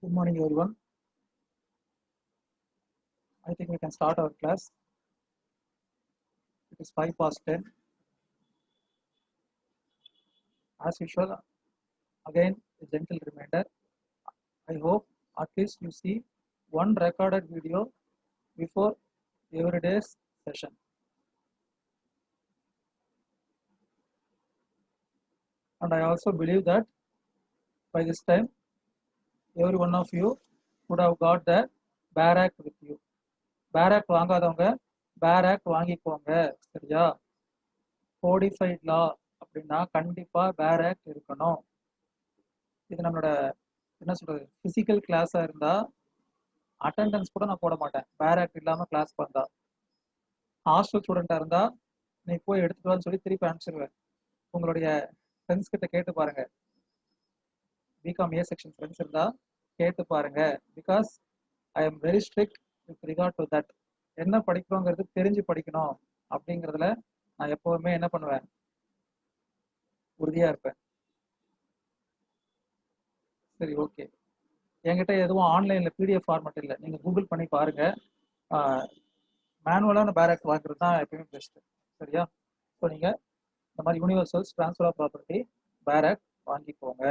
Good morning, everyone. I think we can start our class. It is 5 past 10. As usual, again, a gentle reminder. I hope at least you see one recorded video before every day's session. And I also believe that by this time, every one of you would have got the Barak with you. Barak வாங்காதவங்க Barak வாங்கிக்கோங்க, சரியா? Codified லா அப்படின்னா கண்டிப்பா Perak இருக்கணும். இது நம்மளோட என்ன சொல்றது, physical கிளாஸா இருந்தா அட்டெண்டன்ஸ் கூட நான் போட மாட்டேன் பேராக் இல்லாம கிளாஸ் வந்தா. ஹாஸ்டல் ஸ்டூடெண்டா இருந்தா நீ போய் எடுத்துட்டு வான்னு சொல்லி திருப்பி அனுப்பிச்சிருவேன். உங்களுடைய ஃப்ரெண்ட்ஸ் கிட்ட கேட்டு பாருங்க, பிகாம் ஏ செக்ஷன் ஃப்ரெண்ட்ஸ் இருந்தா கேட்டு பாருங்க. Because I am very strict with regard to that. என்ன படிக்கிறோங்கிறது தெரிஞ்சு படிக்கணும் அப்படிங்கிறதுல நான் எப்பவுமே என்ன பண்ணுவேன், உறுதியா இருப்பேன். சரி, ஓகே. என்கிட்ட எதுவும் ஆன்லைன்ல பிடிஎஃப் ஃபார்மேட் இல்லை, நீங்க கூகுள் பண்ணி பாருங்க. மேனுவலான பேராக் வாங்குறது தான் எப்பயுமே பெஸ்ட், சரியா? ஸோ நீங்க இந்த மாதிரி Universal's transfer of property bare act வாங்கிக்கோங்க.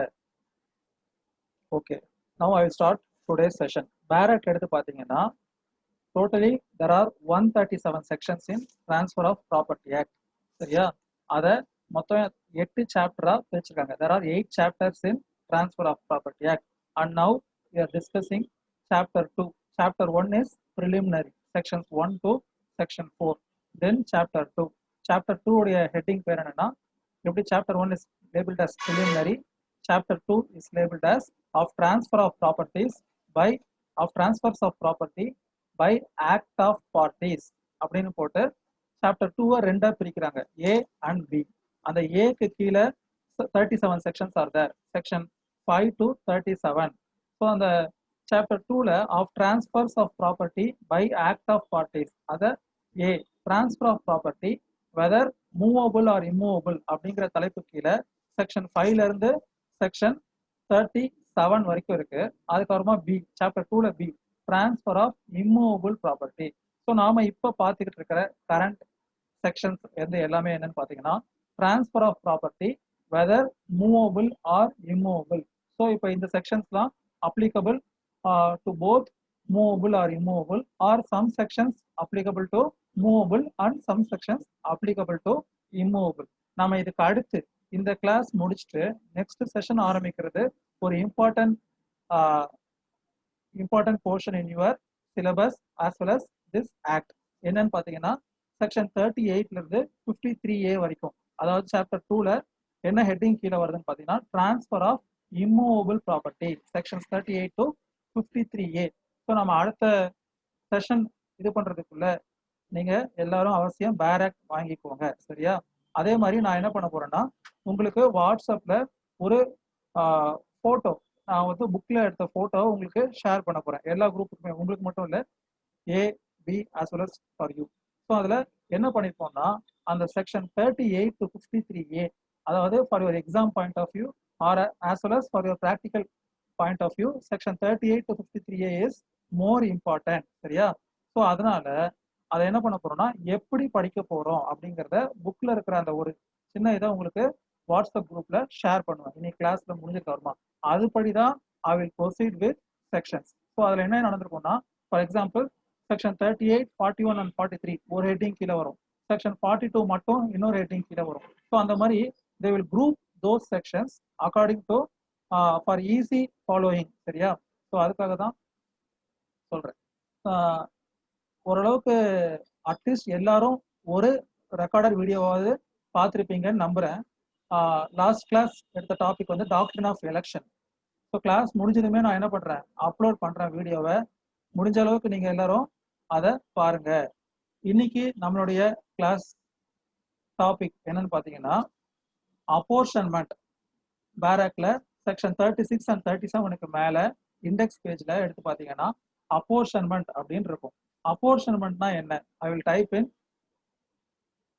Okay, now I will start today's session. Bare act எடுத்து பார்த்தீங்கன்னா totally there are 137 sections in transfer of property act, சரியா? அதை மொத்தம் 8 சாப்டரா பிரிச்சிருக்காங்க. There are 8 chapters in transfer of property act. And now we are discussing chapter 2. Chapter 1 is preliminary, sections 1 to section 4. then chapter 2. chapter 2 உடைய heading பேர் என்னன்னா, எப்படி chapter 1 is labeled as preliminary, chapter 2 is labeled as of transfer of properties by of transfers of property by act of parties அப்படின்னு போட்டு chapter 2 ரெண்டா பிரிக்கிறாங்க, A and B. அந்த ஏக்கு கீழே 37 sections are there, section 5 to 37. So அந்த chapter 2ல of transfers of property by act of parties, அதை A transfer of property whether movable or immovable அப்படிங்கிற தலைப்பு கீழே செக்ஷன் 5ல இருந்து செக்ஷன் 37 வரைக்கும் இருக்கு. அதுக்கப்புறமா பி, சாப்டர் 2ல B transfer of immovable property. So நாம இப்போ பார்த்துக்கிட்டு இருக்கிற கரண்ட் செக்ஷன்ஸ் வந்து எல்லாமே என்னன்னு பார்த்தீங்கன்னா transfer of property whether movable or immovable. So இப்போ இந்த செக்ஷன்ஸ்லாம் applicable to both movable or immovable, or some sections applicable to movable and some sections applicable to immovable. நாம இதுக்கு அடுத்து இந்த கிளாஸ் முடிச்சுட்டு நெக்ஸ்ட் செஷன் ஆரம்பிக்கிறது ஒரு important portion in your syllabus as well as this act. என்னன்னு பார்த்தீங்கன்னா section 38ல இருந்து 53A வரைக்கும், அதாவது சாப்டர் 2ல என்ன ஹெட்டிங் கீழே வருதுன்னு பார்த்தீங்கன்னா transfer of immovable property, sections 38 to 53A. So நம்ம அடுத்த செஷன் இது பண்றதுக்குள்ள நீங்க எல்லாரும் அவசியம் பேராக் வாங்கிக்கோங்க, சரியா? அதே மாதிரி நான் என்ன பண்ண போறேன்னா, உங்களுக்கு வாட்ஸ்அப்ல ஒரு போட்டோ, நான் வந்து புக்ல எடுத்த போட்டோ உங்களுக்கு ஷேர் பண்ண போறேன் எல்லா குரூப்புக்குமே, உங்களுக்கு மட்டும் இல்லை, A B as well as for you. So அதுல என்ன பண்ணிருப்போம்னா அந்த செக்ஷன் 38 to 53A, அதாவது for your exam point of view or as well as for your practical point of view, section 38 to 53A is more important, சரியா? So அதனால அதை என்ன பண்ண போறோம்னா எப்படி படிக்க போறோம் அப்படிங்கிறத புக்ல இருக்கிற அந்த ஒரு சின்ன இதை உங்களுக்கு வாட்ஸ்அப் குரூப்ல ஷேர் பண்ணுவேன். இன்னைக்கு கிளாஸ்ல முடிஞ்சிருக்க வருமா, அதுபடி தான் I will proceed with sections. So அதுல என்ன நடந்திருக்கும்னா, ஃபார் எக்ஸாம்பிள் செக்ஷன் 38, 41 and 43 ஒரு ஹெட்டிங் கீழே வரும், செக்ஷன் 42 மட்டும் இன்னொரு ஹெட்டிங் கீழே வரும். ஸோ அந்த மாதிரி they will group those sections according to for easy following, சரியா? ஸோ அதுக்காக தான் சொல்றேன். ஓரளவுக்கு அட்லீஸ்ட் எல்லாரும் ஒரு ரெக்கார்டர் வீடியோவாவது பார்த்துருப்பீங்கன்னு நம்புறேன். லாஸ்ட் கிளாஸ் எடுத்த டாபிக் வந்து doctrine of election. So class முடிஞ்சதுமே நான் என்ன பண்றேன், அப்லோட் பண்றேன் வீடியோவை. முடிஞ்ச அளவுக்கு நீங்க எல்லாரும் அதை பாருங்க. இன்னைக்கு நம்மளுடைய கிளாஸ் டாபிக் என்னன்னு பார்த்தீங்கன்னா அப்போர்ஷன்மெண்ட். பேராக்ல செக்ஷன் 36 and 37க்கு மேல இண்டெக்ஸ் பேஜ்ல எடுத்து பார்த்தீங்கன்னா அப்போர்ஷன்மெண்ட் அப்படின்னு இருக்கும். அப்போர்ஷன்மெண்ட்னா என்ன, I will type in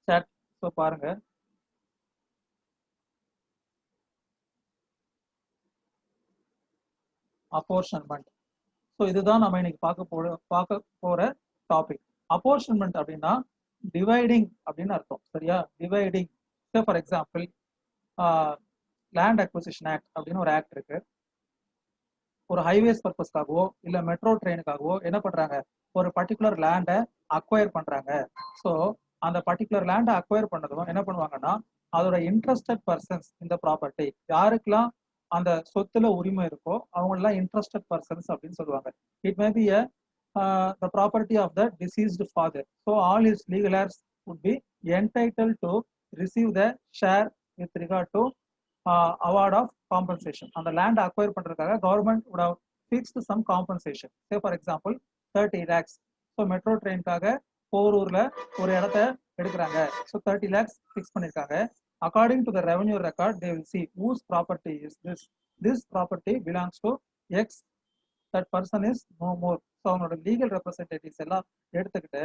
chat. So பாருங்க, அப்போர்ஷன்மெண்ட். ஸோ இதுதான் நம்ம இன்னைக்கு பார்க்க போற டாபிக். அப்போர்ஷன்மெண்ட் அப்படின்னா டிவைடிங் அப்படின்னு அர்த்தம். சரியா? Dividing. For example, land acquisition act அப்படின்னு ஒரு ஆக்ட் இருக்கு. ஒரு ஹைவேஸ் பர்பஸ்க்காகவோ இல்ல மெட்ரோ ட்ரெயினுக்காகவோ என்ன பண்றாங்க, ஒரு பர்டிகுலர் லேண்டை அக்வயர் பண்றாங்க. ஸோ அந்த பர்டிகுலர் லேண்டை அக்வயர் பண்ணதும் என்ன பண்ணுவாங்கன்னா, அதோட இன்ட்ரெஸ்டட் பர்சன்ஸ் இந்த ப்ராப்பர்ட்டி, யாருக்கெல்லாம் அந்த சொத்துல உரிமை இருக்கோ அவங்களெல்லாம் இன்ட்ரெஸ்டட் பர்சன்ஸ் அப்படின்னு சொல்லுவாங்க. It may be the property of the deceased father. So all his legal heirs would be entitled to receive the share with regard to award of compensation. On the land acquire பண்றதுக்காக government would have fixed some compensation. Say for example 30 lakhs. So metro trainக்காக போரூர்ல ஒரு இடத்தை எடுக்கிறாங்க. So 30 lakhs fix பண்ணிருக்காங்க. According to the revenue record, they will see whose property is this. This property belongs to X. That person is no more. So அவங்களோட legal representatives எல்லாம் எடுத்துக்கிட்டு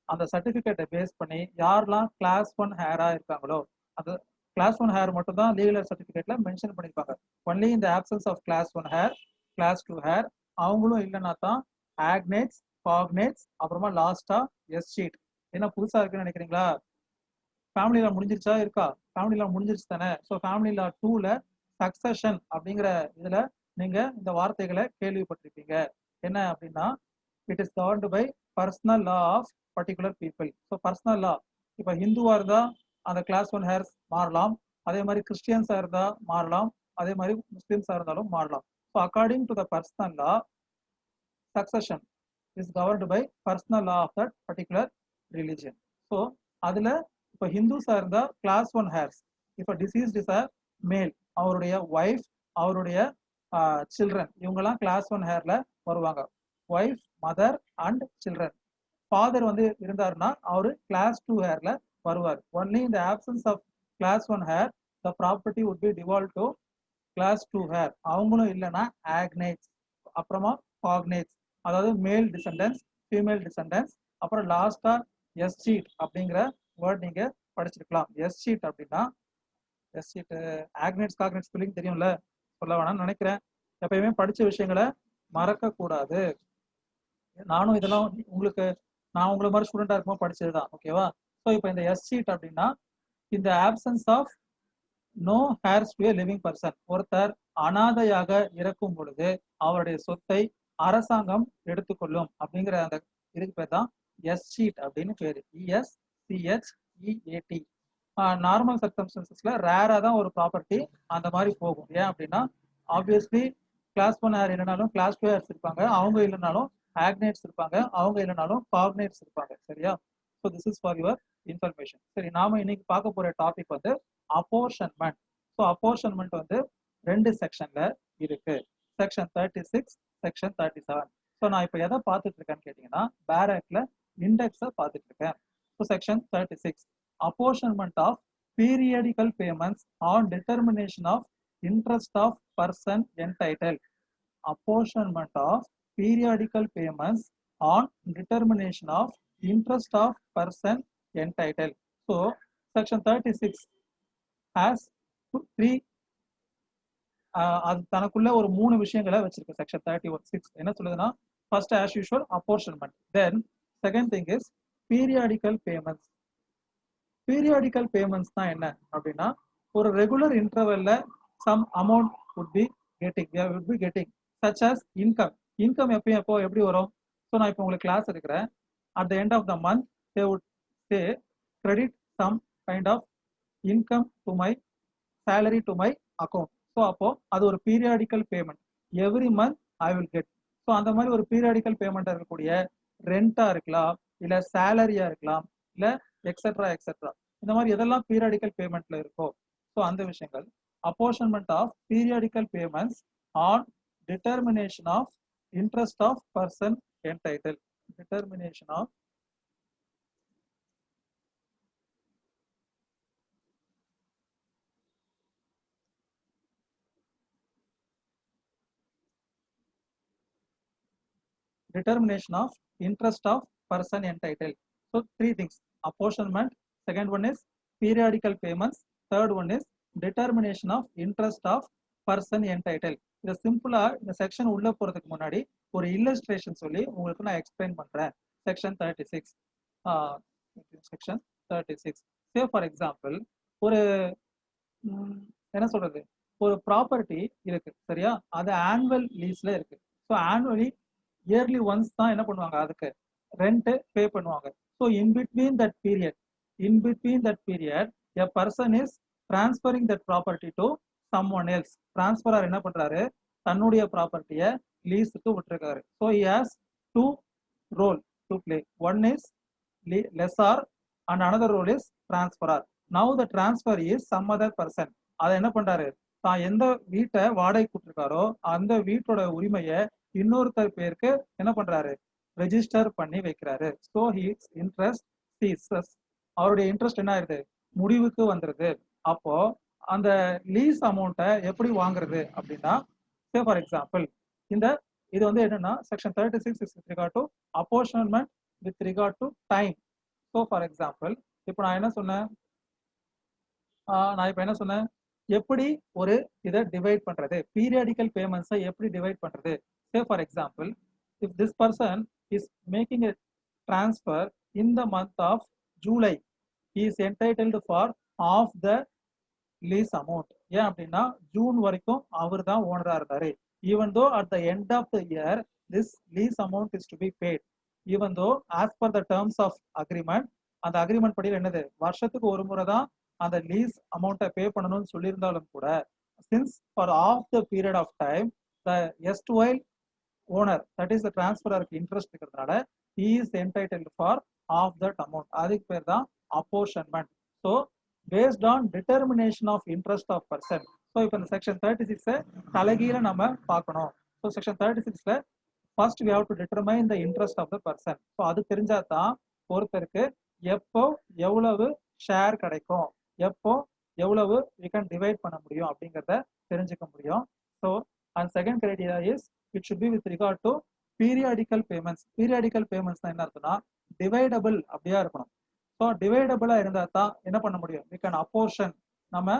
அந்த சர்டிஃபிகேட்டை base பண்ணி யாரெல்லாம் கிளாஸ் 1 ஹேரா இருக்காங்களோ, அது கிளாஸ் 1 ஹேர் மட்டும் தான் லீகல் சர்டிஃபிகேட்ல மென்ஷன் பண்ணியிருப்பாங்க. ஒன்லி இந்த absence of class 1 heir, class 2 heir, அவங்களும் இல்லைன்னா தான் ஆக்னேட்ஸ், காக்னேட்ஸ், அப்புறமா லாஸ்டா எஸ் ஷீட். என்ன புதுசா இருக்குன்னு நினைக்கிறீங்களா? ஃபேமிலி லா முடிஞ்சிருச்சா? இருக்கா? ஃபேமிலி லா முடிஞ்சிருச்சு தானே. ஸோ ஃபேமிலி லா 2ல சக்சஷன் அப்படிங்கிற இதுல நீங்க இந்த வார்த்தைகளை கேள்விப்பட்டிருப்பீங்க. என்ன அப்படின்னா, it is governed by personal law of particular people. So personal law, இப்போ ஹிந்துவா இருந்தா அந்த கிளாஸ் 1 ஹேர்ஸ் மாறலாம், அதே மாதிரி கிறிஸ்டியன்ஸா இருந்தா மாறலாம், அதே மாதிரி முஸ்லிம்ஸா இருந்தாலும் மாறலாம். So according to the personal law, succession is governed by personal law of that particular religion. So அதுல இப்போ ஹிந்துஸா இருந்தா கிளாஸ் 1 ஹேர்ஸ். இப்போ டிசீஸ்ட் இஸ் அ மேல், அவருடைய ஒய்ஃப், அவருடைய சில்ட்ரன், இவங்கெல்லாம் கிளாஸ் 1 ஹேர்ல வருவாங்க. Wife, mother and children. Father வந்து இருந்தாருன்னா அவரு கிளாஸ் 2 ஹேர்ல வருவார். ஒன்லி இந்த absence of class 1 heir the property would be devolve to class 2 heir. அவங்களும் இல்லைன்னா ஆக்னேட்ஸ், அப்புறமா காக்னேட்ஸ், அதாவது மேல் டிசெண்டன்ஸ், ஃபீமேல் டிசெண்டன்ஸ், அப்புறம் லாஸ்டா எஸ் ஷீட் அப்படிங்கிற வேர்ட் நீங்க படிச்சிருக்கலாம். எஸ் ஷீட் அப்படின்னா, எஸ் ஷீட் ஆக்னேட்ஸ் காக்னேட்ஸ் ஸ்பெல்லிங் தெரியும்ல, சொல்ல வேணாம்னு நினைக்கிறேன். எப்பயுமே படிச்ச விஷயங்களை மறக்க கூடாது. நானும் இதெல்லாம் உங்களுக்கு, நான் உங்களை மாதிரி ஸ்டூடெண்டா இருக்கும்போது படிச்சதுதான். ஓகேவா? ஸோ இப்போ இந்த எஸ் ஷீட் அப்படின்னா, இந்த absence of no heirs to a living person, ஒருத்தர் அனாதையாக இறக்கும் பொழுது அவருடைய சொத்தை அரசாங்கம் எடுத்துக்கொள்ளும் அப்படிங்கிற அந்த இதுக்கு பேர் தான் எஸ் ஷீட் அப்படின்னு பேரு. ESCHEAT. நார்மல் சர்க்கம்ஸ்டன்சஸ்ல ரேரா தான் ஒரு ப்ராப்பர்ட்டி அந்த மாதிரி போகும். ஏன் அப்படின்னா, ஆப்வியஸ்லி கிளாஸ் 1 ஹேர் இல்லைனாலும் கிளாஸ் 2 ஹேர்ஸ் இருப்பாங்க, அவங்க இல்லைனாலும் ஆக்னேட்ஸ் இருப்பாங்க, அவங்க இல்லைனாலும் காக்னேட்ஸ் இருப்பாங்க. சரியா? So this is for your information. சரி, நாம இன்னைக்கு பார்க்க போற டாபிக் வந்து அப்போர்ஷன்மெண்ட். ஸோ அப்போர்ஷன்மெண்ட் வந்து 2 செக்ஷன்ல இருக்கு. Section 36, section 37. ஸோ நான் இப்போ எதை பார்த்துட்டு இருக்கேன்னு கேட்டீங்கன்னா, பேரக்ல இண்டெக்ஸை பார்த்துட்டு இருக்கேன். So section 36, apportionment of periodical payments on determination of interest of person entitled. Apportionment of periodical payments on determination of interest of person entitled. So section 36 has three அது தனக்குள்ள ஒரு 3 விஷயங்களை வச்சிருக்கு. செக்ஷன் 36 என்ன சொல்லுதுன்னா, first as usual apportionment, then second thing is periodical payments. Periodical payments தான் என்ன அப்படின்னா, ஒரு ரெகுலர் இன்டர்வெல்ல some amount would be getting such as income. Income எப்போ எப்படி வரும்? ஸோ நான் இப்போ உங்களுக்கு கிளாஸ் எடுக்கிறேன். At the end of the month they would say credit some kind of income to my salary to my account. So அப்போ அது ஒரு periodical payment. Every month I will get. So அந்த மாதிரி ஒரு பீரியாடிக்கல் பேமெண்ட் இருக்கக்கூடிய ரெண்டா இருக்கலாம், இல்ல சேலரியா இருக்கலாம், இல்ல எக்ஸெட்ரா எக்ஸெட்ரா. இந்த மாதிரி எதெல்லாம் பீரியாடிக்கல் பேமெண்ட்ல இருக்கோ, ஸோ அந்த விஷயங்கள். Apportionment of periodical payments on determination of interest of person entitle. Determination of interest of person entitled. So 3 things: apportionment, second one is periodical payments, third one is determination of interest of person entitle. இதை சிம்பிளா இந்த section உள்ள போறதுக்கு முன்னாடி ஒரு illustration சொல்லி உங்களுக்கு நான் எக்ஸ்பிளைன் பண்றேன். Section 36 section 36 say for example ஒரு என்ன சொல்றது, ஒரு ப்ராப்பர்ட்டி இருக்கு சரியா, அது ஆனுவல் லீஸ்ல இருக்கு. ஸோ ஆனுவலி இயர்லி ஒன்ஸ் தான் என்ன பண்ணுவாங்க, அதுக்கு ரெண்ட் பே பண்ணுவாங்க. So in between that period a person is transferring that property to someone else. Transferor என்ன பண்றாரு, தன்னுடைய ப்ராப்பர்ட்டியை லீஸுக்கு விட்டுருக்காரு. So he has two role to play. One is lessor and another role is transferor. Now the transfer is some other person. அதை என்ன பண்றாரு, தான் எந்த வீட்டை வாடகை கொடுத்துருக்காரோ அந்த வீட்டோட உரிமையை இன்னொருத்தர் பேருக்கு என்ன பண்றாரு, ரெஜிஸ்டர் பண்ணி வைக்கிறாரு. So his interest Jesus. அவருடைய இன்ட்ரெஸ்ட் என்ன ஆயிருது, முடிவுக்கு வந்துருது. அப்போ அந்த லீஸ் அமௌண்ட்டை எப்படி வாங்குறது அப்படின்னா, சே ஃபார் எக்ஸாம்பிள் இந்த இது வந்து என்னன்னா section 36 is with regard to apportionment with regard to time. So for example இப்போ நான் என்ன சொன்னேன், எப்படி ஒரு இதை டிவைட் பண்றது, பீரியாடிக்கல் பேமெண்ட்ஸை எப்படி டிவைட் பண்றது. Say for example if this person is making a transfer in the month of July, he is entitled for half the lease amount. ஏன் அப்படின்னா ஜூன் வரைக்கும் அவர் தான் ஓனரா இருந்தாரு. even though at the end of the year this lease amount is to be paid, even though as per the terms of agreement, அந்த agreement படியில் என்னது, வருஷத்துக்கு ஒரு முறை தான் அந்த லீஸ் அமௌண்ட்டை பே பண்ணணும்னு சொல்லியிருந்தாலும் கூட, since for half the period of time the erstwhile owner, that is the transferருக்கு இன்ட்ரெஸ்ட் இருக்கிறதுனால he is entitled for half that amount. அதுக்கு பேர் தான் apportionment. So based on determination of interest of person. So இப்போ இந்த section 36 தலைகீழ நம்ம பார்க்கணும். ஸோ செக்ஷன் 36ல first we have to determine the interest of the person. So அது தெரிஞ்சா தான் ஒருத்தருக்கு எப்போ எவ்வளவு ஷேர் கிடைக்கும், எப்போ எவ்வளவு we can divide பண்ண முடியும் அப்படிங்கிறத தெரிஞ்சுக்க முடியும். So and second criteria is it should be with regard to periodical payments. periodical payments என்ன அர்த்தம்னா டிவைடபிள் அப்படியா இருக்கணும். ஸோ டிவைடபிளா இருந்தா தான் என்ன பண்ண முடியும், we can apportion, நம்ம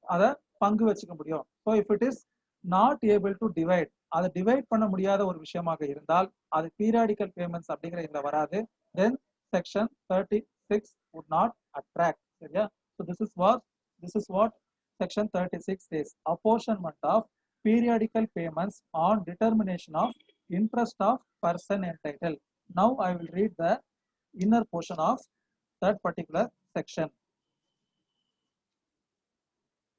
அதை பங்கு வச்சுக்க முடியும். So if it is not able to divide, அதை டிவைட் பண்ண முடியாத ஒரு விஷயமாக இருந்தால் அது பீரியாடிக்கல் பேமெண்ட்ஸ் அப்படிங்கிற இதுல வராது. then section 36 would not attract. சரியா? so this is what section 36 says. apportionment of periodical payments on determination of interest of person entitled. now I will read the inner portion of that particular section.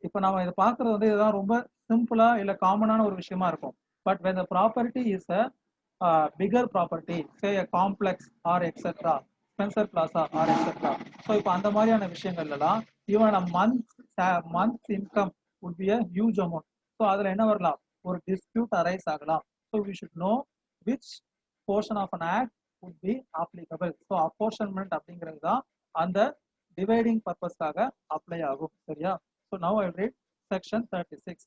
இப்போ நம்ம இதை பார்க்கறது வந்து இதுதான் ரொம்ப சிம்பிளா இல்ல காமனான ஒரு விஷயமா இருக்கும். But when the property is a bigger property, say a complex or etc, Spencer Plaza or etc, so இப்போ அந்த மாதிரியான விஷயங்கள்ல எல்லாம் even a month income would be a huge amount. so அதுல என்ன வரலாம், ஒரு dispute arise ஆகலாம். so we should know which portion of an act would be applicable. so apportionment அப்படிங்கிறது தான் அந்த டிவைடிங் பர்பஸ்க்காக அப்ளை ஆகும். சரியா? so now I will read section 36.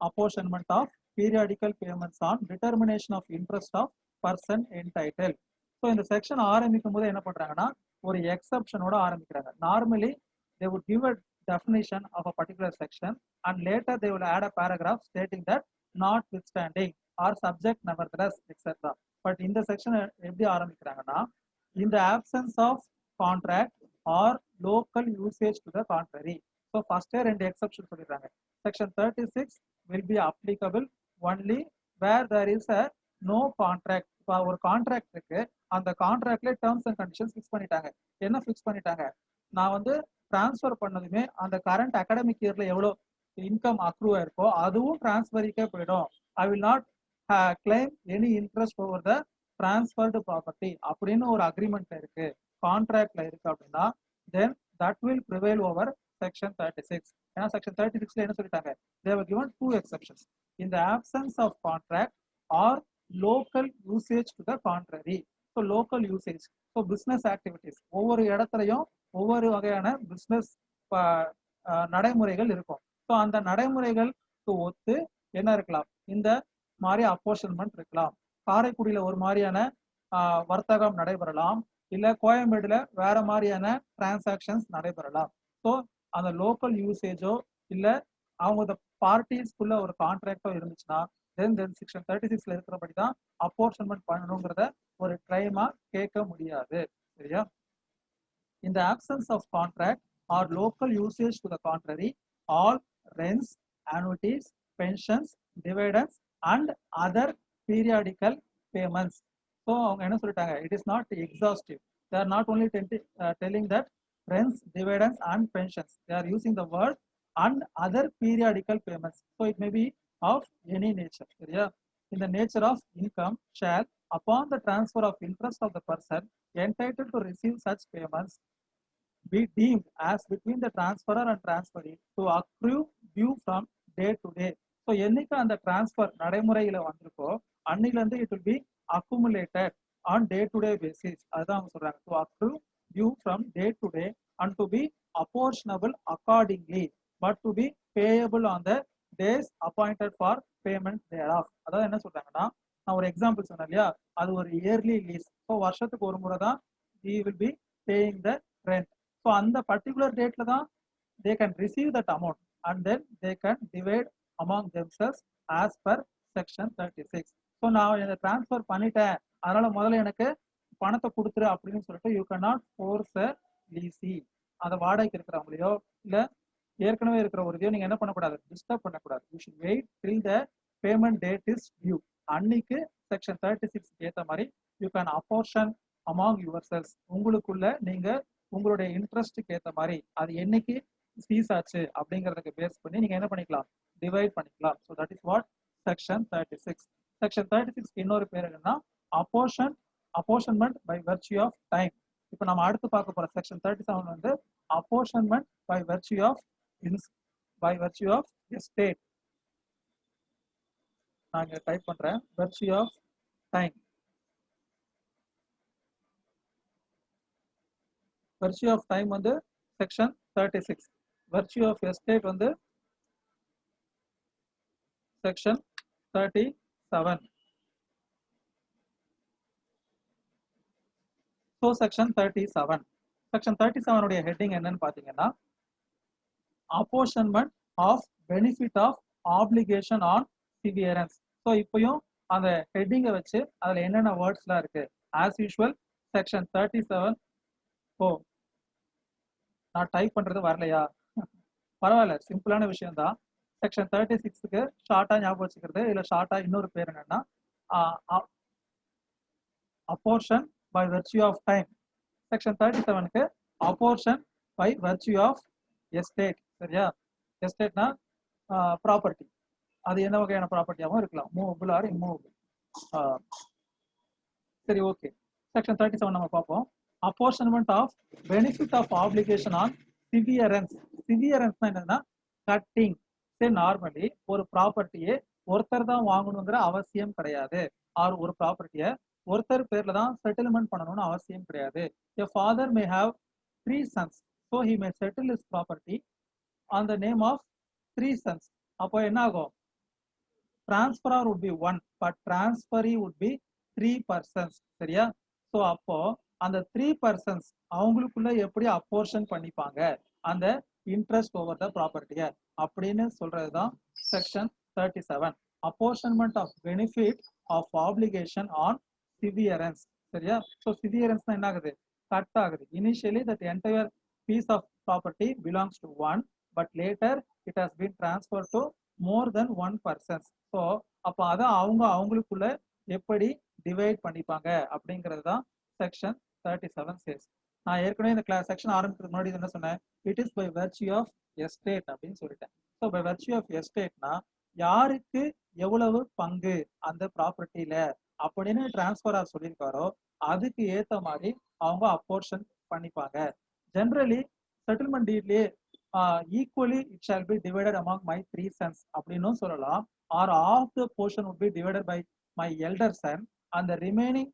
apportionment of periodical payments on determination of interest of person entitled. so இந்த section ஆரம்பிக்கும் போது என்ன பண்றாங்கன்னா ஒரு எக்ஸப்ஷனோட ஆரம்பிக்கிறாங்க. Normally they would give a definition of a particular section and later they will add a paragraph stating that notwithstanding or subject nevertheless etc. But இந்த section எப்படி ஆரம்பிக்கிறாங்கன்னா, in the absence of contract or local usage to the contrary. so first ரெண்டு exception சொல்லிடுறாங்க. section 36 will be applicable only where there is a no contract. இப்போ ஒரு contract இருக்கு, அந்த கான்ட்ராக்ட்ல terms and conditions fix பண்ணிட்டாங்க. என்ன fix பண்ணிட்டாங்க, நான் வந்து டிரான்ஸ்ஃபர் பண்ணதுமே அந்த கரண்ட் அகாடமிக் இயர்ல எவ்வளோ இன்கம் அக்ரூ இருக்கோ அதுவும் டிரான்ஸ்ஃபரிக்கே போயிடும். I will not claim any interest over the transferred property அப்படின்னு ஒரு அக்ரிமெண்ட்ல இருக்கு, கான்ட்ராக்ட்ல இருக்கு அப்படின்னா then that will prevail over section 36. ஏன்னா செக்ஷன் 36ல என்ன சொல்லிட்டாங்க, they were given two exceptions in the absence of contract or local usage to the contrary. so local usage, so business activities, ஒவ்வொரு இடத்துலையும் ஒவ்வொரு வகையான பிசினஸ் நடைமுறைகள் இருக்கும். ஸோ அந்த நடைமுறைகளுக்கு ஒத்து என்ன இருக்கலாம், இந்த மாதிரி அப்போர்ஷன்மெண்ட் இருக்கலாம். காரைக்குடியில ஒரு மாதிரியான வர்த்தகம் நடைபெறலாம், இல்ல கோயம்பேடுல வேற மாதிரியான டிரான்சாக்ஷன்ஸ் நடைபெறலாம். ஸோ அந்த லோக்கல் யூசேஜோ இல்ல அவங்க இந்த பார்ட்டிஸ்குள்ள ஒரு கான்ட்ராக்டோ இருந்துச்சுன்னா தென் செக்ஷன் 36ல இருக்கிறபடி தான் அப்போர்ஷன்மெண்ட் பண்ணணுங்கிறத ஒரு டைமா கேட்க முடியாது. சரியா? In the absence of contract or local usage to the contrary, all rents, annuities, pensions, dividends and other periodical payments. So அவங்க என்ன சொல்லிட்டாங்க, it is not exhaustive. They are not only telling that rents, dividends and pensions. They are using the word and other periodical payments. So it may be of any nature. சரியா? In the nature of income shall upon the transfer of interest of the person entitled to receive such payments be deemed as between the transferor and transferee to accrue due from day to day. So என்னைக்கு அந்த transfer நடைமுறையில வந்திருக்கோ அன்னையில இருந்து it will be accumulated on day to day basis. அதுதான் அவங்க சொல்றாங்க, to accrue due from day to day and to be apportionable accordingly but to be payable on the days appointed for payment thereof. அதாவது என்ன சொல்றாங்கன்னா, நான் ஒரு example சொன்னேன் இல்லையா, அது ஒரு இயர்லி லீஸ். ஸோ வருஷத்துக்கு ஒரு முறை தான் we will be paying the rent. So அந்த பர்டிகுலர் டேட்ல தான் they can receive that amount and then they can divide among themselves as per section 36. So நான் இதை டிரான்ஸ்ஃபர் பண்ணிட்டேன், அதனால முதல்ல எனக்கு பணத்தை கொடுத்துரு அப்படின்னு சொல்லிட்டு யூ கேன் நாட் ஃபோர்ஸ் அ லீசி. அதை வாடகைக்கு இருக்கிறவங்களையோ இல்லை ஏற்கனவே இருக்கிற ஒரு இதையோ நீங்க என்ன பண்ணக்கூடாது, டிஸ்டர்ப் பண்ணக்கூடாது. You should wait till the payment date is due. அன்னைக்கு செக்ஷன் 36 ஏற்ற மாதிரி you can apportion among yourselves. உங்களுக்குள்ள நீங்க உங்களுடைய இன்ட்ரெஸ்ட்டுக்கு ஏற்ற மாதிரி அது என்னைக்கு சீஸ் ஆச்சு அப்படிங்கிறதுக்கு பேஸ் பண்ணி நீங்க என்ன பண்ணிக்கலாம், டிவைட் பண்ணிக்கலாம். So that is what section 36. Section 36 இன்னொரு பேர் என்னன்னா apportionment by virtue of time. இப்போ நம்ம அடுத்து பார்க்க போற செக்ஷன் 37 வந்து apportionment by virtue of estate. நான் இங்க டைப் பண்றேன், virtue of time. Virtue of time வந்து செக்ஷன் 36. வெர்ச்யூ ஆஃப் எஸ்டேட் வந்து செக்ஷன் 37. So section 37. செக்ஷன் 37 உடைய ஹெட்டிங் என்னன்னு பாத்தீங்கன்னா, apportionment of benefit of application on severance. So இப்பயும் அந்த ஹெட்டிங்கை வச்சு அதுல என்னென்ன வேர்ட்ஸ்லாம் இருக்கு ஆஸ் யூஷுவல் செக்ஷன் 37. ஓ, நான் டைப் பண்றது வரலையா? பரவாயில்ல, சிம்பிளான விஷயம் தான். செக்ஷன் 36க்கு ஷார்ட்டா ஞாபகம் வச்சுக்கிறது, இல்ல ஷார்ட்டா இன்னொரு பேர் என்னன்னா apportion by virtue of time. Section 37க்கு apportion by virtue of estate. சரியா? எஸ்டேட்னா ப்ராப்பர்ட்டி. அது என்ன வகையான ப்ராப்பர்ட்டியாகவும் இருக்கலாம், மூவபிள் ஆர் இம்மூவபிள். சரி, ஓகே. செக்ஷன் 37 நம்ம பார்ப்போம். Apportionment of benefit of application on severance. சிவியரன்ஸ்னா என்னன்னா கட்டிங். சரி, நார்மலி ஒரு ப்ராப்பர்ட்டியை ஒருத்தர் தான் வாங்கணுங்கிற அவசியம் கிடையாது. ஆர் ஒரு ப்ராப்பர்ட்டியை ஒருத்தர் பேர்ல தான் செட்டில்மெண்ட் பண்ணணும்னு அவசியம் கிடையாது. A father may have 3 sons, so he may settle his property on the name of 3 sons. அப்போ என்ன ஆகும், transferor would be 1 but transferee would be 3 persons. சரியா? ஸோ அப்போ அந்த 3 persons அவங்களுக்குள்ள எப்படி அப்போர்ஷன் பண்ணிப்பாங்க அந்த இன்ட்ரெஸ்ட் ஓவர் த ப்ராப்பர்ட்டியை அப்படின்னு சொல்றதுதான் section 37. Apportionment of benefit of application on severance. சரியா? ஸோ சிவியரன்ஸ்னா என்ன ஆகுது, கட் ஆகுது. Initially that entire piece of property belongs to 1 but later it has been transfer to more than 1 persons. So அப்போ அதை அவங்களுக்குள்ள எப்படி டிவைட் பண்ணிப்பாங்க அப்படிங்கிறது தான் செக்ஷன் 37 சேஸ். நான் ஏற்கனவே இந்த செக்ஷன் ஆரம்பிக்கிறதுக்கு முன்னாடி என்ன சொன்னேன், it is by virtue of estate அப்படின்னு சொல்லிட்டேன். ஸோ பை வெர்ச்யூ ஆஃப் எஸ்டேட்னா யாருக்கு எவ்வளவு பங்கு அந்த ப்ராப்பர்ட்டியில அப்படின்னு டிரான்ஸ்ஃபரர் சொல்லியிருக்காரோ அதுக்கு ஏத்த மாதிரி அவங்க அப்போர்ஷன் பண்ணிப்பாங்க. ஜென்ரலி செட்டில்மெண்ட் டீட்லயே equally it shall be divided among my 3 sons அப்படின்னும் சொல்லலாம். Or of the portion would be divided by my elder son and the remaining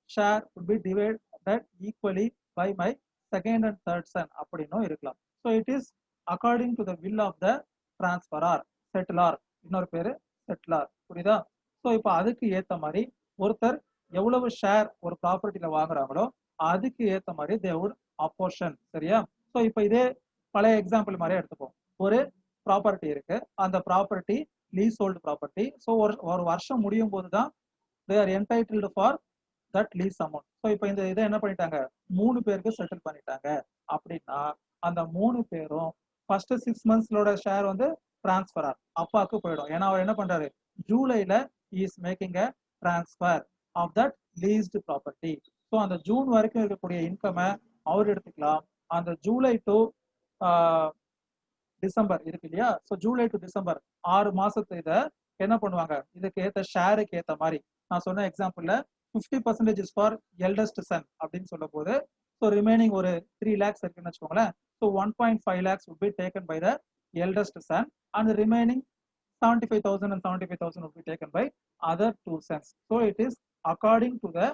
share would be divided equally by my second and third son அப்படின்னும் இருக்கலாம். So it is according to the will of the transferor, settlor, இன்னொரு பேரு செட்டிலார். புரியுதா? So இப்போ அதுக்கு ஏத்த மாதிரி ஒருத்தர் எவ்வளவு ஷேர் ஒரு ப்ராப்பர்ட்டியில வாங்குறாங்களோ அதுக்கு ஏத்த மாதிரி தே வுட் அப்போர்ஷன். சரியா? ஸோ இப்போ இதே பழைய எக்ஸாம்பிள் மாதிரி எடுத்துப்போம். ஒரு ப்ராப்பர்ட்டி இருக்கு. அந்த property leasehold property. So ஒரு வருஷம் முடியும் போது தான் they are entitled for that lease amount. So இப்போ இந்த இதை என்ன பண்ணிட்டாங்க, 3 பேருக்கு செட்டில் பண்ணிட்டாங்க அப்படின்னா அந்த 3 பேரும் ஃபர்ஸ்ட் 6 மந்த்ஸ்லோட ஷேர் வந்து டிரான்ஸ்ஃபர் அப்பாவுக்கு போயிடும். ஏன்னா அவர் என்ன பண்றாரு, ஜூலைல is making a transfer of that leased property. So அந்த ஜூன் வரைக்கும் இருக்கக்கூடிய இன்கமை அவர் எடுத்துக்கலாம். அந்த ஜூலை டு டிசம்பர் இருக்கு இல்லையா, ஸோ ஜூலை டு டிசம்பர் 6 மாசத்து இதை என்ன பண்ணுவாங்க, இதுக்கு ஏற்ற ஷேருக்கு ஏற்ற மாதிரி நான் சொன்ன எக்ஸாம்பிள்ல 50% இஸ் ஃபார் எல்டஸ்ட் சன் அப்படின்னு சொல்லும் போது, ஸோ ரிமைனிங் ஒரு 3 lakhs இருக்குன்னு வச்சுக்கோங்களேன். So 1.5 lakhs would be taken by the eldest son and the remaining 75,000 and 75,000 would be taken by other 2 sons. So it is according to the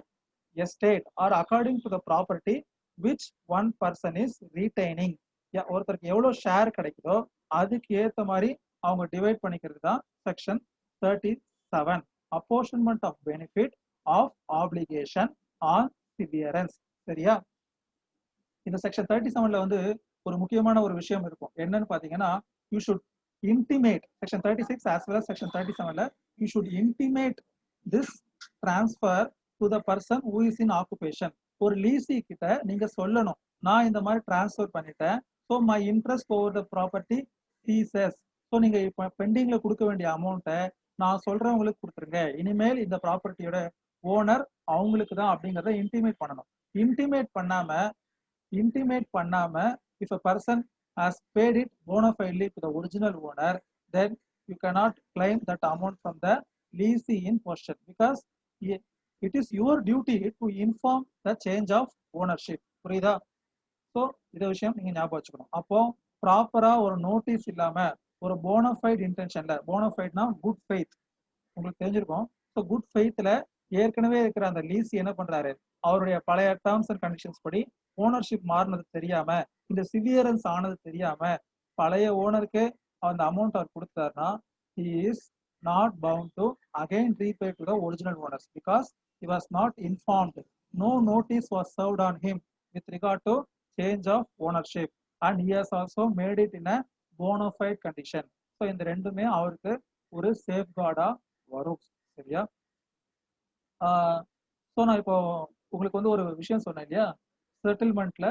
estate or according to the property which one person is retaining. ஒருத்தருக்கு எவ்வளவு share கிடைக்குதோ அதுக்கு ஏத்த மாதிரி அவங்க divide பண்ணிக்கிறது தான் section 37, apportionment of benefit of application on severance. சரியா? இந்த செக்ஷன் 37ல வந்து ஒரு முக்கியமான ஒரு விஷயம் இருக்கும். என்னன்னு பாத்தீங்கன்னா, you should intimate section 36 as well as section 37ல you should intimate this transfer to the person who is in occupation. ஒரு லீசி கிட்ட நீங்க சொல்லணும், நான் இந்த மாதிரி டிரான்ஸ்ஃபர் பண்ணிட்டேன், so my interest over the property Jesus. So நீங்க இப்போ பெண்டிங்ல கொடுக்க வேண்டிய அமௌண்ட்டை நான் சொல்றவங்களுக்கு கொடுத்துருங்க, இனிமேல் இந்த ப்ராப்பர்ட்டியோட ஓனர் அவங்களுக்கு தான் அப்படிங்கிறத இன்டிமேட் பண்ணணும். இன்டிமேட் பண்ணாம if a person has paid it bona fidely to the original owner, then you cannot claim that amount from the leasee in question because it is your duty to inform the change of ownership. புரியுதா? So இதை விஷயம் நீங்க ஞாபகம் வச்சுக்கணும். அப்போ ப்ராப்பரா ஒரு notice இல்லாம ஒரு போனஃபைட் இன்டென்ஷன்ல, போனஃபைட்னா குட் ஃபெய்த், உங்களுக்கு தெரிஞ்சிருக்கும். ஸோ குட் ஃபெய்த்ல ஏற்கனவே இருக்கிற அந்த லீசி என்ன பண்றாரு, அவருடைய பழைய டேர்ம்ஸ் அண்ட் கண்டிஷன்ஸ் படி ஓனர்ஷிப் மாறினது தெரியாம, இந்த சிவியரன்ஸ் ஆனது தெரியாம பழைய ஓனருக்கு அந்த அமௌண்ட் அவர் கொடுத்தாருன்னா, he is not bound to again repay to the original owners because he was not informed. No notice was served on him with regard to change of ownership and he has also made it in a bona fide condition. So இந்த ரெண்டுமே அவருக்கு ஒரு சேஃப்கார்டா வரும். சரியா? So நான் இப்போ உங்களுக்கு வந்து ஒரு விஷயம் சொன்னேன் இல்லையா, செட்டில்மெண்ட்ல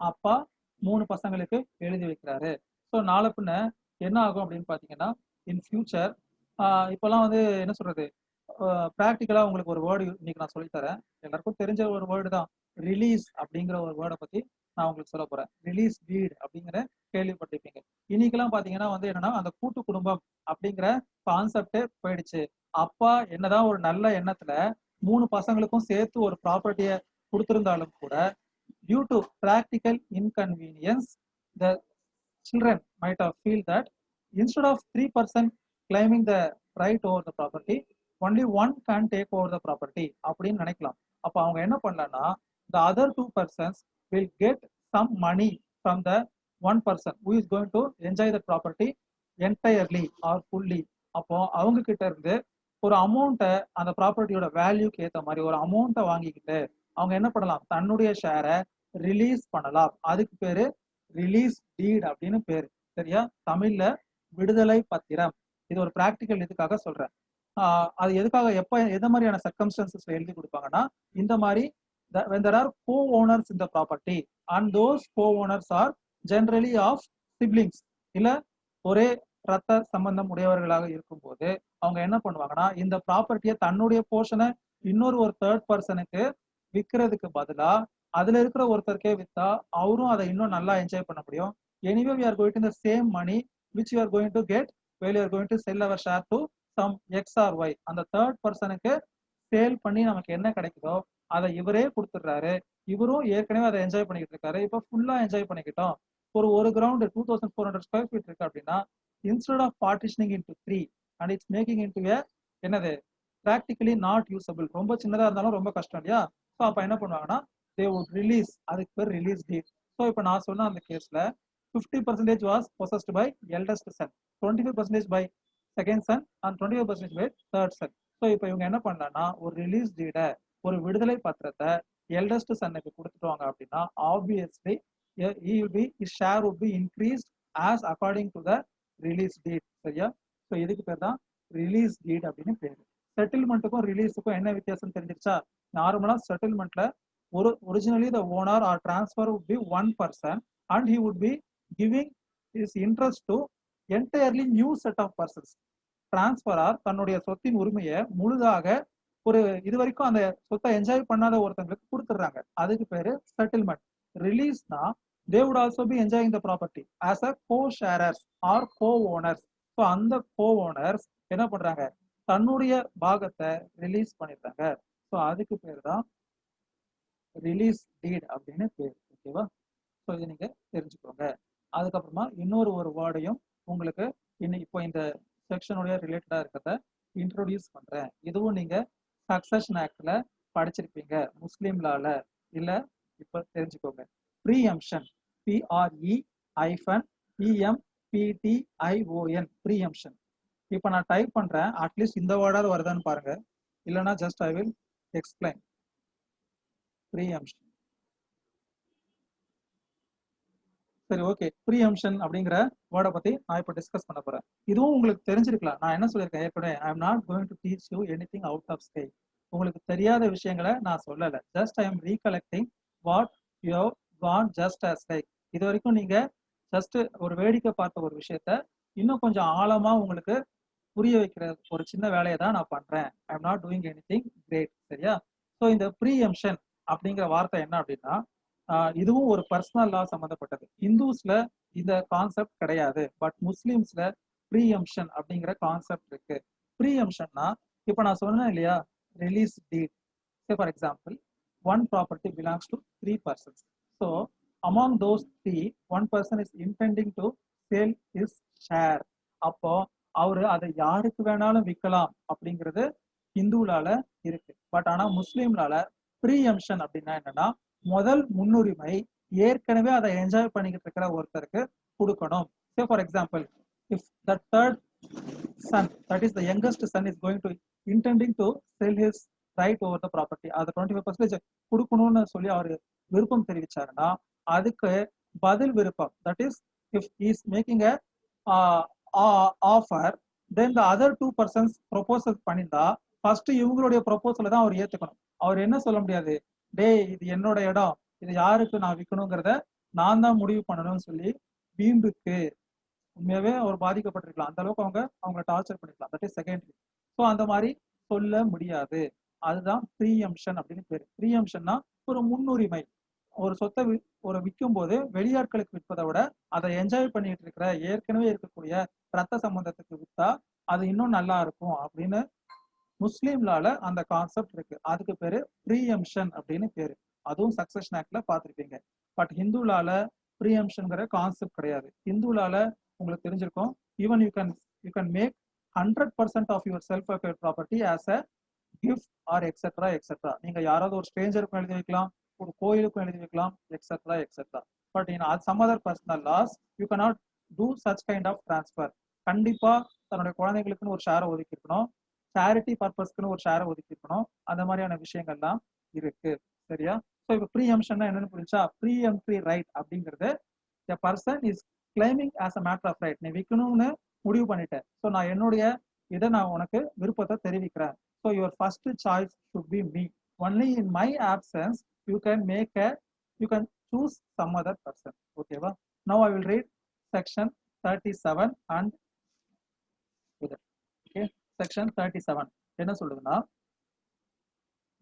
அப்பா 3 பசங்களுக்கு எழுதி வைக்கிறாரு. ஸோ நாளை பின்ன என்ன ஆகும் அப்படின்னு பார்த்தீங்கன்னா, இன் ஃபியூச்சர் இப்போலாம் வந்து என்ன சொல்றது, ப்ராக்டிக்கலாக உங்களுக்கு ஒரு வேர்டு இன்னைக்கு நான் சொல்லித்தரேன். எல்லாருக்கும் தெரிஞ்ச ஒரு வேர்டு தான், ரிலீஸ் அப்படிங்கிற ஒரு வேர்டை பற்றி நான் உங்களுக்கு சொல்ல போறேன். ரிலீஸ் டீட் அப்படிங்கிற கேள்விப்பட்டிருப்பீங்க. இன்னைக்கெல்லாம் பார்த்தீங்கன்னா வந்து என்னன்னா, அந்த கூட்டு குடும்பம் அப்படிங்கிற கான்செப்டே போயிடுச்சு. அப்பா என்னதான் ஒரு நல்ல எண்ணத்துல 3 பசங்களுக்கும் சேர்த்து ஒரு ப்ராப்பர்ட்டியை கொடுத்திருந்தாலும் கூட, due to practical inconvenience, the children might have feel that instead of 3% claiming the right over the property, only one can take over the property அப்படின்னு நினைக்கலாம். அப்ப அவங்க என்ன பண்ணலன்னா, the other 2 persons will get some money from the one person who is going to enjoy the property entirely or fully. அப்போ அவங்க கிட்ட இருந்து ஒரு அமௌண்ட்டை, அந்த ப்ராப்பர்ட்டியோட வேல்யூக்கு ஏற்ற மாதிரி ஒரு அமௌண்ட்டை வாங்கிக்கிட்டு அவங்க என்ன பண்ணலாம், தன்னுடைய ஷேரை ரிலீஸ் பண்ணலாம். அதுக்கு பேரு ரிலீஸ் டீட் அப்படின்னு பேரு. சரியா? தமிழ்ல விடுதலை பத்திரம். இது ஒரு பிராக்டிக்கல் இதுக்காக சொல்றேன். அது எதுக்காக, எந்த மாதிரியான சர்க்கம்ஸ்டன்சஸ்ல எழுதி கொடுப்பாங்கன்னா, இந்த மாதிரி when there are co-owners in the property and those co-owners are generally of siblings, இல்ல ஒரே ரத்த சம்பந்தம் உடையவர்களாக இருக்கும்போது அவங்க என்ன பண்ணுவாங்கன்னா, இந்த ப்ராப்பர்ட்டியை தன்னுடைய போர்ஷனை இன்னொரு ஒரு தேர்ட் பர்சனுக்கு விற்கிறதுக்கு பதிலா அதுல இருக்கிற ஒருத்தருக்கே வித்தா அவரும் அதை இன்னும் நல்லா என்ஜாய் பண்ண முடியும். Anyway we are going to the same money which we are going to get while we are going to sell our share to some X or Y. அந்த தேர்ட் பர்சனுக்கு சேல் பண்ணி நமக்கு என்ன கிடைக்குதோ அதை இவரே கொடுத்துடுறாரு. இவரும் ஏற்கனவே அதை என்ஜாய் பண்ணிக்கிட்டு இருக்காரு. இப்போ ஃபுல்லா என்ஜாய் பண்ணிக்கிட்டோம். ஒரு கிரவுண்ட் 2400 ஸ்கொயர் ஃபீட் இருக்கு அப்படின்னா, instead of partitioning into 3 and it's making into என்னது, ப்ராக்டிகலி நாட் யூசபிள். ரொம்ப சின்னதா இருந்தாலும் ரொம்ப கஷ்டம் இல்லையா? ஸோ அப்ப என்ன பண்ணுவாங்கன்னா, they would release, அதுக்கு பேர் ரிலீஸ் டீட். ஸோ இப்போ நான் சொன்ன அந்த கேஸ்ல 50% was possessed by eldest son, 25% by second son and 25% by third son. So இப்போ இவங்க என்ன பண்ணலாம்னா, ஒரு ரிலீஸ் டீடை, ஒரு விடுதலை பத்திரத்தை எல்டஸ்ட் சன்னுக்கு கொடுத்துட்டாங்க அப்படின்னா, obviously his share would be increased as according to the release deed. சரியா? ஸோ இதுக்கு பேர் தான் ரிலீஸ் டீட் அப்படின்னு பேரு. செட்டில்மெண்ட்டுக்கும் ரிலீஸுக்கும் என்ன வித்தியாசம் தெரிஞ்சிருச்சா? நார்மலா செட்டில்மெண்ட்ல originally the owner or transfer would be one person and he would be giving his interest to entirely new set of persons. டிரான்ஸ்பரர் தன்னுடைய சொத்தின் உரிமையை முழுதாக ஒரு இது வரைக்கும் அந்த சொத்தை என்ஜாய் பண்ணாத ஒருத்தங்களுக்கு கொடுத்துடுறாங்க. அதுக்கு பேரு settlement. ரிலீஸ்னா they would also be enjoying the property as a co-sharers or co-owners. So அந்த co-owners என்ன பண்றாங்க? தன்னுடைய பாகத்தை ரிலீஸ் பண்ணிடுறாங்க. ஸோ அதுக்கு பேர் தான் ரிலீஸ் டீட் அப்படின்னு பேர். ஓகேவா? ஸோ இதை நீங்க தெரிஞ்சுக்கோங்க. அதுக்கப்புறமா இன்னொரு வேர்டையும் உங்களுக்கு இப்போ இந்த செக்ஷனுடைய ரிலேட்டடா இருக்கிறத இன்ட்ரோடியூஸ் பண்றேன். இதுவும் நீங்க சக்சஷன் ஆக்ட்ல படிச்சிருப்பீங்க, முஸ்லீம் லால. இல்ல இப்ப தெரிஞ்சுக்கோங்க. Pre-emption, PREMPTION, pre-emption. இப்போ நான் டைப் பண்றேன், அட்லீஸ்ட் இந்த வேர்டாவது வருதான்னு பாருங்க. இல்லைன்னா just I will explain. Pre-emption. சரி, ஓகே. ப்ரீஎம்ஷன் அப்படிங்கிற வேர்டை பத்தி நான் இப்போ டிஸ்கஸ் பண்ண போறேன். இதுவும் உங்களுக்கு தெரிஞ்சிருக்கலாம். நான் என்ன சொல்லியிருக்கேன் ஏற்கனவே, I am not going to teach you anything out of sky. உங்களுக்கு தெரியாத விஷயங்களை நான் சொல்லலை. Just I am recollecting what you have gone just as like. இது வரைக்கும் நீங்க ஜஸ்ட் ஒரு வேடிக்கை பார்த்த ஒரு விஷயத்த இன்னும் கொஞ்சம் ஆழமா உங்களுக்கு புரிய வைக்கிற ஒரு சின்ன வேலையை தான் நான் பண்றேன். I am not doing anything great. சரியா? ஸோ இந்த ப்ரீஎம்ஷன் அப்படிங்கிற வார்த்தை என்ன அப்படின்னா, இதுவும் ஒரு பர்சனல் லா சம்பந்தப்பட்டது. இந்துஸ்ல இந்த கான்செப்ட் கிடையாது, பட் முஸ்லிம்ஸ்ல ப்ரீஎம்ஷன் அப்படிங்கிற கான்செப்ட் இருக்கு. ப்ரீஎம்ஷன்னா இப்போ நான் சொன்னேன் இல்லையா, release deed. For example, one property belongs to 3 persons. So among those 3, one person is intending to sell his share. அப்போ அவரு அதை யாருக்கு வேணாலும் விற்கலாம் அப்படிங்கிறது இந்துலால இருக்கு. பட் ஆனா முஸ்லீம்லால ப்ரீஎம்ஷன் அப்படின்னா என்னன்னா, முதல் முன்னுரிமை ஏற்கனவே அதை என்ஜாய் பண்ணிக்கிட்டு இருக்கிற ஒருத்தருக்கு கொடுக்கணும். Say for example, if the third son, that is the youngest son, is going to intending to sell his right over the property, அது 25% கொடுக்கணும்னு சொல்லி அவர் விருப்பம் தெரிவிச்சாருன்னா, அதுக்கு பதில் விருப்பம், that is if he is making a offer, then the other 2 persons proposal பண்ணிருந்தா first இவங்களுடைய ப்ரொபோசலை தான் அவர் ஏத்துக்கணும். அவர் என்ன சொல்ல முடியாது, டே இது என்னோட இடம், இது யாருக்கு நான் விற்கணுங்கிறத நான் தான் முடிவு பண்ணணும்னு சொல்லி வீம்புக்கு உண்மையாவே அவர் பாதிக்கப்பட்டிருக்கலாம். அந்த அளவுக்கு அவங்களை டார்ச்சர் பண்ணிக்கலாம். That is secondary. ஸோ அந்த மாதிரி சொல்ல முடியாது. அதுதான் ப்ரீஎம்ஷன் அப்படின்னு பேரு. ப்ரீஎம்ஷன்னா ஒரு முன்னுரிமை. ஒரு சொத்தை ஒரு விற்கும் போது வெளியாட்களுக்கு விற்பதை விட அதை என்ஜாய் பண்ணிட்டு இருக்கிற ஏற்கனவே இருக்கக்கூடிய ரத்த சம்பந்தத்துக்கு விற்றா அது இன்னும் நல்லா இருக்கும் அப்படின்னு முஸ்லீம்லால அந்த கான்செப்ட் இருக்கு. அதுக்கு பேரு ப்ரீஎம்ஷன் அப்படின்னு பேரு. அதுவும் சக்சஷன் ஆக்ட்ல பார்த்துருப்பீங்க. பட் ஹிந்துலால ப்ரீஎம்ஷன்ங்கிற கான்செப்ட் கிடையாது. ஹிந்துலால உங்களுக்கு தெரிஞ்சிருக்கும், even you can make 100% of your self acquired property as a gift or et cetera et cetera. நீங்க யாராவது ஒரு ஸ்ட்ரேஞ்சருக்கும் எழுதி வைக்கலாம், ஒரு கோயிலுக்கும் எழுதி வைக்கலாம், etcetera etcetera. But in some other personal laws you cannot do such kind of transfer. கண்டிப்பா தன்னுடைய குழந்தைகளுக்குன்னு ஒரு ஷேரை ஒதுக்கி இருக்கணும், சேரிட்டி பர்பஸ்க்குன்னு ஒரு ஷேரை ஒதுக்கி இருக்கணும். அந்த மாதிரியான விஷயங்கள்லாம் இருக்கு. சரியா? ஸோ இப்போ ப்ரீஎம்ஷன்னா என்னன்னு புரிஞ்சா, ப்ரீஎம்ப்டி ரைட் அப்படிங்கிறது a person is claiming as a matter of right. நீ விற்கணும்னு முடிவு பண்ணிட்டேன், ஸோ நான் என்னுடைய இதை நான் உனக்கு விருப்பத்தை தெரிவிக்கிறேன். So your first choice should be me. Only in my absence you can choose some other person. ஓகேவா? Now I will read section 37 and okay, section 37 என்ன சொல்லுதுன்னா,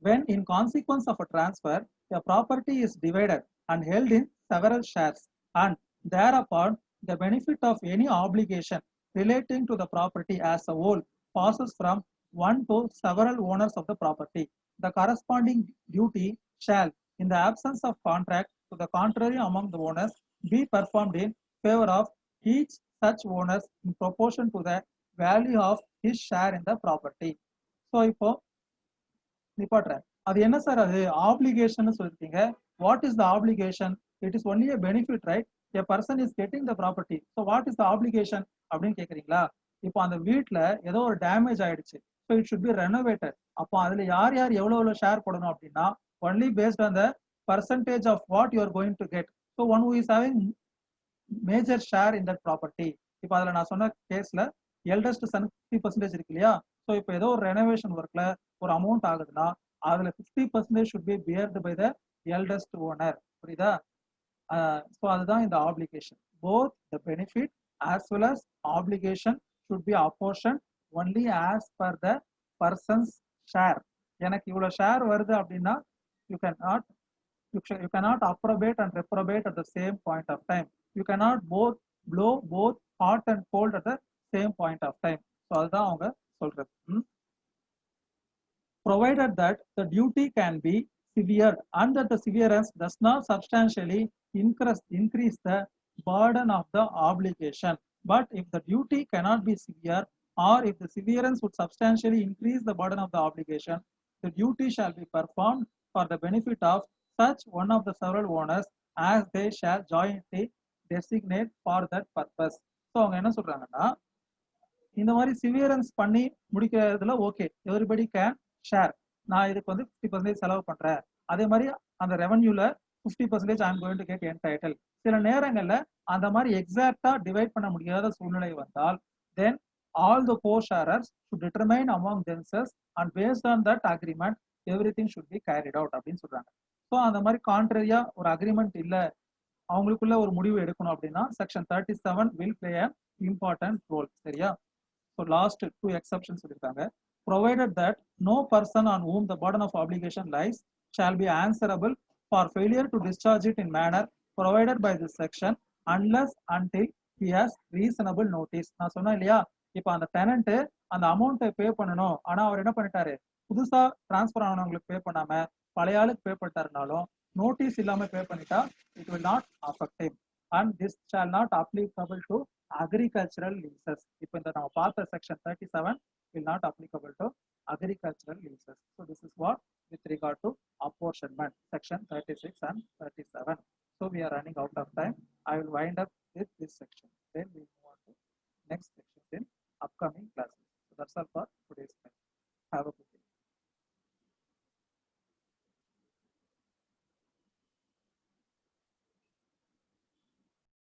when in consequence of a transfer a property is divided and held in several shares, and thereupon the benefit of any obligation relating to the property as a whole passes from one to several owners of the property, the corresponding duty shall, in the absence of contract to the contrary among the owners, be performed in favor of each such owners in proportion to the value of his share in the property. So இப்போ நிப்பாட்டுறேன். அது என்ன sir, அது application சொல்லிருக்கீங்க. What is the application? It is only a benefit, right? A person is getting the property, so what is the obligation அப்படின்னு கேக்குறீங்களா? இப்போ அந்த வீட்டுல ஏதோ ஒரு டேமேஜ் ஆயிடுச்சு, so it should be renovated. அப்போ அதுல யார் யார் எவ்வளவு ஷேர் போடணும் அப்படின்னா, only based on the percentage of what you are going to get. So one who is having major share in that property, இப்போ அதில் நான் சொன்ன கேஸில் எல்டஸ்ட் சன் 50% இருக்கு இல்லையா? ஸோ இப்போ ஏதோ ஒரு ரெனோவேஷன் ஒர்க்கில் ஒரு அமௌண்ட் ஆகுதுன்னா அதில் 50% should be beared by the eldest owner. புரியுதா? ஸோ அதுதான் இந்த application. Both the benefit as well as obligation should be apportioned only as per the person's share. எனக்கு இவ்வளோ ஷேர் வருது அப்படின்னா you cannot approbate and reprobate at the same point of time. You cannot blow both hot and cold at the same point of time. So அதுதான் அவங்க சொல்றது. Provided that the duty can be severed and that the severance does not substantially increase the burden of the obligation. But if the duty cannot be severe, or if the severance would substantially increase the burden of the obligation, the duty shall be performed for the benefit of such one of the several owners as they shall jointly designate for that purpose. So அவங்க என்ன சொல்றாங்கன்னா, இந்த மாதிரி severance பண்ணி முடிக்கிறதுல okay, everybody can share. நான் இதுக்கு வந்து 50% செலவு பண்றேன், அதே மாதிரி அந்த ரெவன்யூல 50% I am going to get entitle. சில நேரங்கள்ல அந்த மாதிரி எக்ஸாக்டா டிவைட் பண்ண முடியாத சூழ்நிலை வந்தால் then all the co sharers should determine among themselves and based on that agreement everything should be carried out அப்படின்னு சொல்றாங்க. ஸோ அந்த மாதிரி கான்ட்ரரியா ஒரு அக்ரிமெண்ட் இல்ல, அவங்களுக்குள்ள ஒரு முடிவு எடுக்கணும் அப்படின்னா section 37 will play a important role. சரியா? So last two exceptions சொல்லிருக்காங்க. Provided that no person on whom the burden of obligation lies shall be answerable for failure to discharge it in manner provided by this section unless until he has reasonable notice. நான் சொன்னேன் இல்லையா, இப்போ அந்த tenant அந்த அமௌண்ட்டை பே பண்ணணும், ஆனா அவர் என்ன பண்ணிட்டாரு, புதுசா டிரான்ஸ்பர் ஆனவங்களுக்கு பே பண்ணாம பழைய ஆளுக்கு பே பண்ணிட்டாருனாலும் நோட்டீஸ் இல்லாம பே பண்ணிட்டா it will not affect him and this shall not applicable to agricultural leases. இப்போ இந்த நம்ம பார்த்த section 37 will not applicable to agricultural leases. So this is what with regard to apportionment, section 36 and 37. So we are running out of time. I will wind up with this section. Then we move on to next section in upcoming classes. So that's all for today's class. Have a